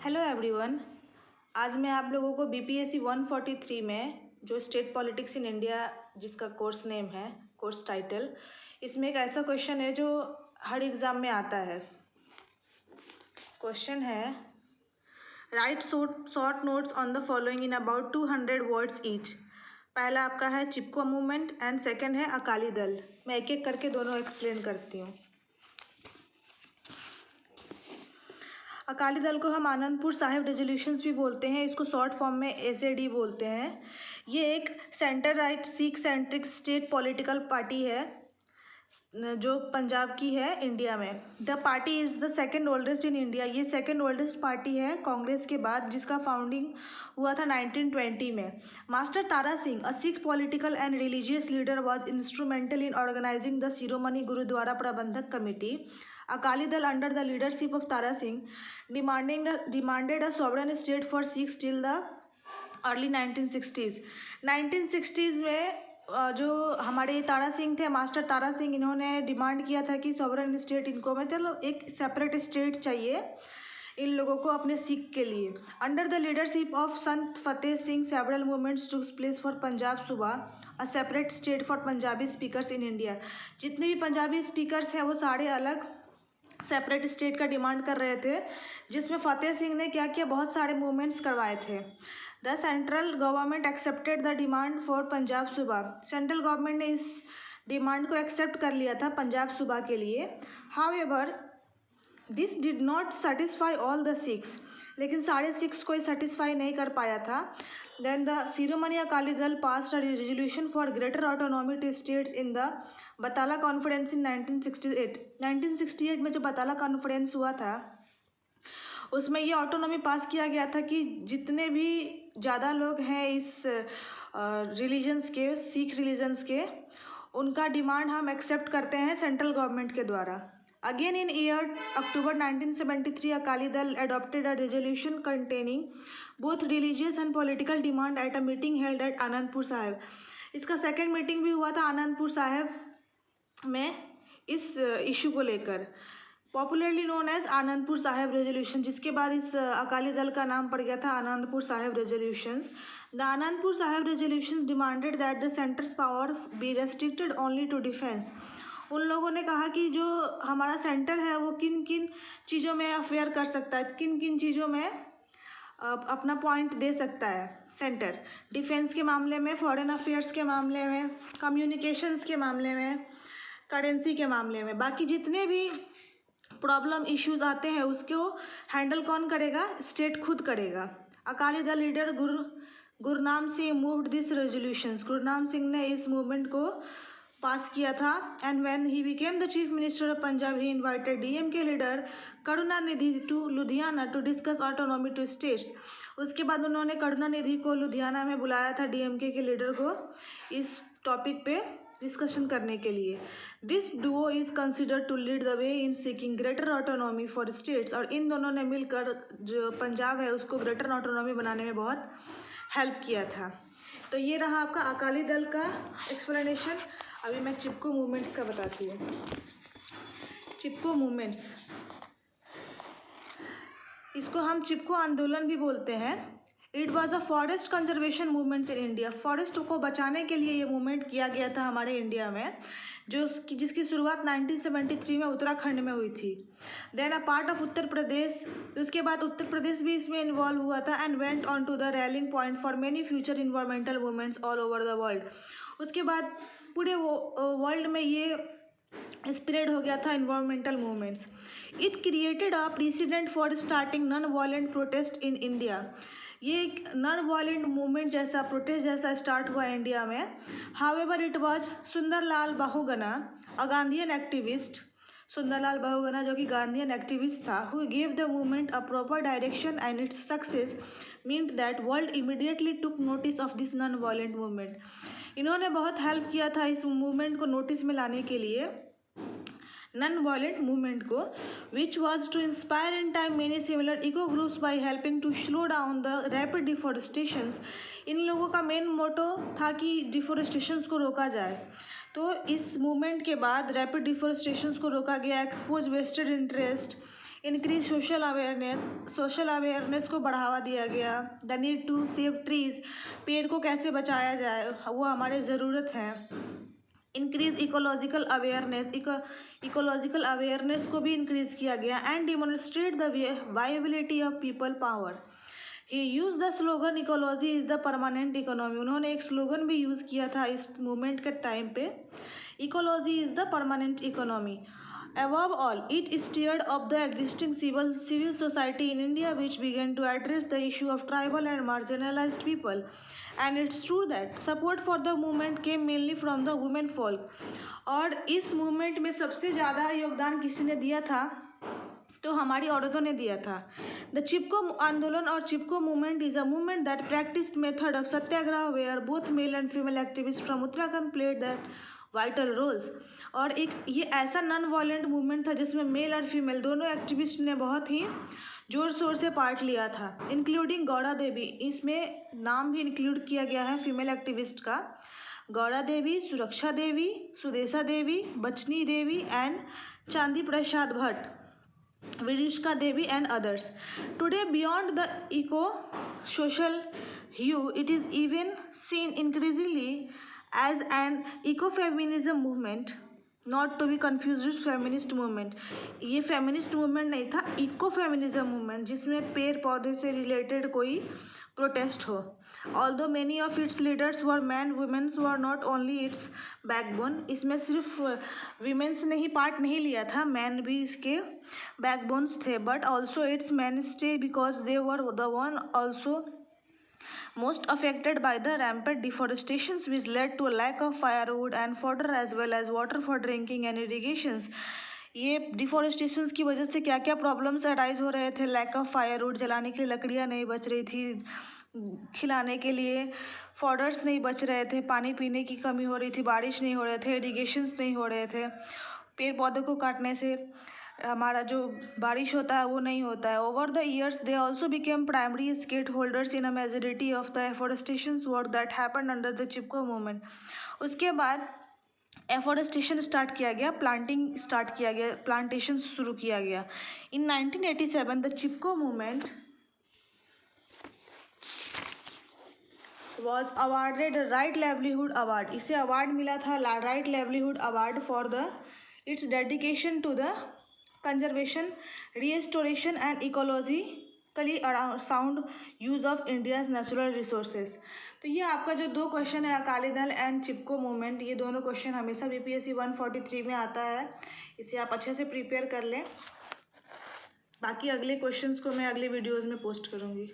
Hello everyone. आज मैं आप लोगों को बीपीएससी 143 में जो स्टेट पॉलिटिक्स इन इंडिया जिसका कोर्स नेम है, कोर्स टाइटल, इसमें एक ऐसा क्वेश्चन है जो हर एग्ज़ाम में आता है। क्वेश्चन है, right short notes on the following in about 200 words each. पहला आपका है चिपको मूवमेंट एंड सेकेंड है अकाली दल। मैं एक एक करके दोनों एक्सप्लेन करती हूँ। अकाली दल को हम आनंदपुर साहिब रेजोल्यूशंस भी बोलते हैं, इसको शॉर्ट फॉर्म में एसएडी बोलते हैं। ये एक centre right Sikh centric state political party है जो पंजाब की है इंडिया में। The party is the second oldest in India. ये सेकेंड ओल्डेस्ट पार्टी है कांग्रेस के बाद, जिसका फाउंडिंग हुआ था 1920 में। Master Tara Singh, a Sikh political and religious leader, was instrumental in organising the Shiromani Gurdwara Prabandhak committee. Akali Dal under the leadership of Tara Singh demanded a sovereign state for Sikhs till the early 1960s। 1960s में जो हमारे तारा सिंह थे, master Tara Singh, इन्होंने demand किया था कि sovereign state इनको, मतलब एक सेपरेट स्टेट चाहिए इन लोगों को अपने सिख के लिए। Under the leadership of Sant Fateh Singh several movements to place for Punjab Suba a separate state for Punjabi speakers in India. जितने भी पंजाबी स्पीकर्स हैं वो सारे अलग सेपरेट स्टेट का डिमांड कर रहे थे, जिसमें फतेह सिंह ने क्या किया, बहुत सारे मूवमेंट्स करवाए थे। The central government accepted the demand for Punjab Suba. Central government ने इस डिमांड को एक्सेप्ट कर लिया था पंजाब सूबा के लिए। However this did not satisfy all the Sikhs. लेकिन सारे सिख्स को सेटिस्फाई नहीं कर पाया था। Then the Shiromani Akali Dal passed a resolution for greater autonomy to states in the Batala conference in 1968। 1968 में जो बताला कॉन्फ्रेंस हुआ था उसमें ये ऑटोनॉमी पास किया गया था कि जितने भी ज़्यादा लोग हैं इस रिलीजन्स के, सिख रिलीजन्स के, उनका डिमांड हम एक्सेप्ट करते हैं सेंट्रल गवर्नमेंट के द्वारा। Again in year October 1973 Akali Dal adopted a resolution containing both religious and political demand at a meeting held at Anandpur Sahib. इसका सेकेंड मीटिंग भी हुआ था आनंदपुर साहिब में इस इशू को लेकर, popularly known as Anandpur Sahib resolution, जिसके बाद इस अकाली दल का नाम पड़ गया था Anandpur Sahib resolutions. The Anandpur Sahib resolutions demanded that the centre's power be restricted only to defence. उन लोगों ने कहा कि जो हमारा सेंटर है वो किन किन चीज़ों में अफेयर कर सकता है, किन किन चीज़ों में अपना पॉइंट दे सकता है सेंटर। डिफेंस के मामले में, फॉरेन अफेयर्स के मामले में, कम्युनिकेशंस के मामले में, करेंसी के मामले में। बाकी जितने भी प्रॉब्लम इश्यूज आते हैं उसको हैंडल कौन करेगा? स्टेट खुद करेगा। Akali Dal leader Gurnam Singh moved this resolutions. Gurnam Singh ने इस मूवमेंट को पास किया था। And when he became the chief minister of Punjab he invited DMK leader Karunanidhi to Ludhiana to discuss autonomy to states. उसके बाद उन्होंने करुणानिधि को लुधियाना में बुलाया था, डीएमके के लीडर को, इस टॉपिक पे डिस्कशन करने के लिए। This duo is considered to lead the way in seeking greater autonomy for states. और इन दोनों ने मिलकर जो पंजाब है उसको ग्रेटर ऑटोनॉमी बनाने में बहुत हेल्प किया था। तो ये रहा आपका अकाली दल का एक्सप्लेनेशन। अभी मैं चिपको मूवमेंट्स का बताती हूँ। चिपको मूवमेंट्स, इसको हम चिपको आंदोलन भी बोलते हैं। It was a forest conservation movements in India. Forest को बचाने के लिए ये मूवमेंट किया गया था हमारे इंडिया में, जिसकी शुरुआत 1973 में उत्तराखंड में हुई थी। Then a part of Uttar Pradesh, उसके बाद उत्तर प्रदेश भी इसमें इन्वॉल्व हुआ था। And went on to the rallying point for many future environmental movements all over the world. उसके बाद पूरे वर्ल्ड में ये स्प्रेड हो गया था environmental movements. It created a precedent for starting non violent protest in India. ये एक नॉन वायलेंट मूवमेंट जैसा, प्रोटेस्ट जैसा स्टार्ट हुआ इंडिया में। However it was Sundarlal Bahuguna, a Gandhian activist, Sundarlal Bahuguna जो कि गांधीयन एक्टिविस्ट था, who gave the movement a proper direction and its success meant that world immediately took notice of this non violent movement. इन्होंने बहुत help किया था इस मूवमेंट को नोटिस में लाने के लिए, नॉन वायलेंट मूवमेंट को, which was to inspire in time many similar eco groups by helping to slow down the rapid deforestations. इन लोगों का मेन मोटो था कि डिफॉरेस्टेशंस को रोका जाए। तो इस मूवमेंट के बाद रैपिड डिफॉरेस्टेशंस को रोका गया। Expose vested interest increase social awareness को बढ़ावा दिया गया। The need to save trees, पेड़ को कैसे बचाया जाए, वो हमारे ज़रूरत है। इंक्रीज इकोलॉजिकल अवेयरनेस को भी इंक्रीज किया गया। And demonstrate the viability of people power. He use the slogan ecology is the permanent economy. उन्होंने एक स्लोगन भी यूज़ किया था इस मूवमेंट के टाइम पे, ecology is the permanent economy. Above all, it stirred up the existing civil society in India, which began to address the issue of tribal and marginalized people. And it's true that support for the movement came mainly from the women folk. और इस movement में सबसे ज़्यादा योगदान किसी ने दिया था, तो हमारी औरतों ने दिया था। द चिपको आंदोलन और Chipko movement is a movement that practised method of satyagraha where both male and female activist from Uttarakhand played that vital roles. और एक ये ऐसा नॉन वायलेंट मूवमेंट था जिसमें मेल और फीमेल दोनों एक्टिविस्ट ने बहुत ही जोर शोर से पार्ट लिया था, इंक्लूडिंग गौड़ा देवी। इसमें नाम भी इंक्लूड किया गया है फीमेल एक्टिविस्ट का, गौड़ा देवी, सुरक्षा देवी, सुदेशा देवी, बचनी Devi and Chandi Prasad Bhatt, Virushka Devi and others. Today beyond the eco social hue, it is even seen increasingly as an ecofeminism movement, not to be confused with feminist movement। ये feminist movement नहीं था, ecofeminism movement, जिसमें पेड़ पौधे से related कोई protest हो। Although many of its leaders were men, women were not only its backbone। इसमें सिर्फ women's ने ही part नहीं लिया था, men भी इसके backbones थे, but also its mainstay because they were the one also most affected by the rampant deforestation which led to a lack of firewood and fodder as well as water for drinking and irrigations। ये deforestation की वजह से क्या क्या problems arise हो रहे थे, lack of firewood, जलाने के लिए लकड़ियाँ नहीं बच रही थी, खिलाने के लिए फॉडर्स नहीं बच रहे थे, पानी पीने की कमी हो रही थी, बारिश नहीं हो रहे थे, इरिगेशंस नहीं हो रहे थे, पेड़ पौधों को काटने से हमारा जो बारिश होता है वो नहीं होता है। Over the years they also became primary stakeholders in a majority of the afforestation work that happened under the Chipko movement. उसके बाद एफोरेस्टेशन स्टार्ट किया गया, प्लांटिंग स्टार्ट किया गया, प्लांटेशन शुरू किया गया। In 1987 the Chipko movement was awarded right livelihood award. इसे अवार्ड मिला था right livelihood award for the its dedication to the conservation, restoration and ecologically sound use of India's natural resources. तो ये आपका जो दो क्वेश्चन है, Akali Dal and Chipko movement, ये दोनों क्वेश्चन हमेशा बीपीएससी 143 में आता है, इसे आप अच्छे से प्रिपेयर कर लें। बाकी अगले क्वेश्चंस को मैं अगले वीडियोज़ में पोस्ट करूँगी।